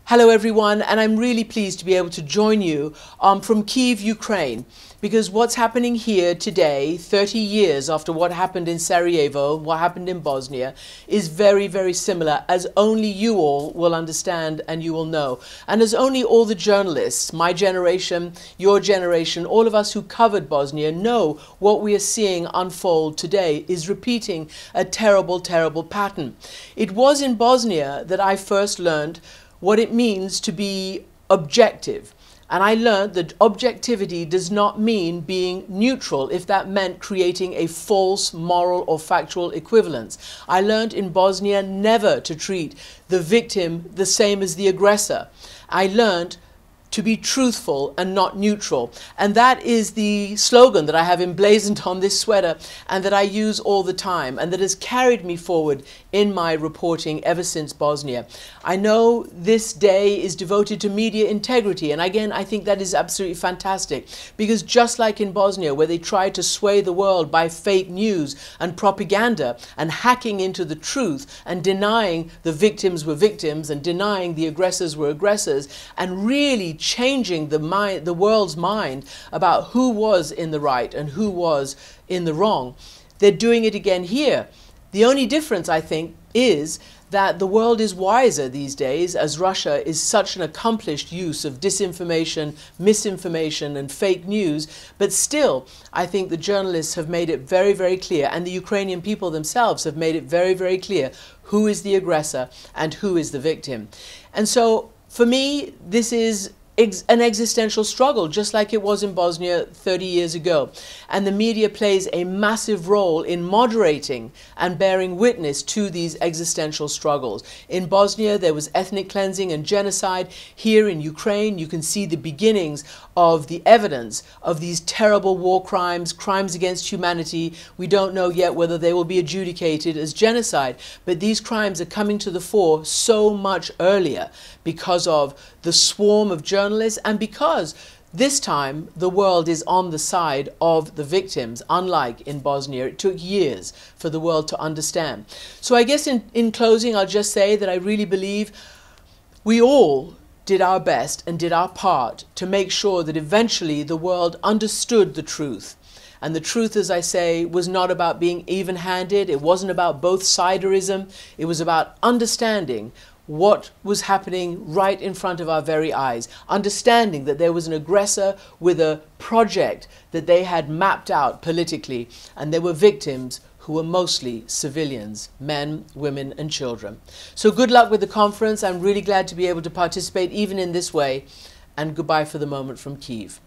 Hello everyone, and I'm really pleased to be able to join you from Kyiv, Ukraine, because what's happening here today, 30 years after what happened in Sarajevo, what happened in Bosnia, is very, very similar, as only you all will understand and you will know. And as only all the journalists, my generation, your generation, all of us who covered Bosnia know what we are seeing unfold today is repeating a terrible, terrible pattern. It was in Bosnia that I first learned what it means to be objective. And I learned that objectivity does not mean being neutral, if that meant creating a false moral or factual equivalence. I learned in Bosnia never to treat the victim the same as the aggressor. I learned to be truthful and not neutral. And that is the slogan that I have emblazoned on this sweater and that I use all the time and that has carried me forward in my reporting ever since Bosnia. I know this day is devoted to media integrity, and again I think that is absolutely fantastic, because just like in Bosnia, where they tried to sway the world by fake news and propaganda and hacking into the truth and denying the victims were victims and denying the aggressors were aggressors and really changing the world's mind about who was in the right and who was in the wrong, they're doing it again here. The only difference, I think, is that the world is wiser these days, as Russia is such an accomplished use of disinformation, misinformation and fake news. But still, I think the journalists have made it very, very clear, and the Ukrainian people themselves have made it very, very clear who is the aggressor and who is the victim. And so for me, this is an existential struggle, just like it was in Bosnia 30 years ago. And the media plays a massive role in moderating and bearing witness to these existential struggles. In Bosnia, there was ethnic cleansing and genocide. Here in Ukraine, you can see the beginnings of the evidence of these terrible war crimes, crimes against humanity. We don't know yet whether they will be adjudicated as genocide, but these crimes are coming to the fore so much earlier because of the swarm of journalists and because this time the world is on the side of the victims, unlike in Bosnia. It took years for the world to understand. So I guess in closing, I'll just say that I really believe we all did our best and did our part to make sure that eventually the world understood the truth. And the truth, as I say, was not about being even-handed. It wasn't about both-siderism. It was about understanding what was happening right in front of our very eyes, understanding that there was an aggressor with a project that they had mapped out politically, and there were victims who were mostly civilians, men, women and children. So good luck with the conference. I'm really glad to be able to participate even in this way, and goodbye for the moment from Kyiv.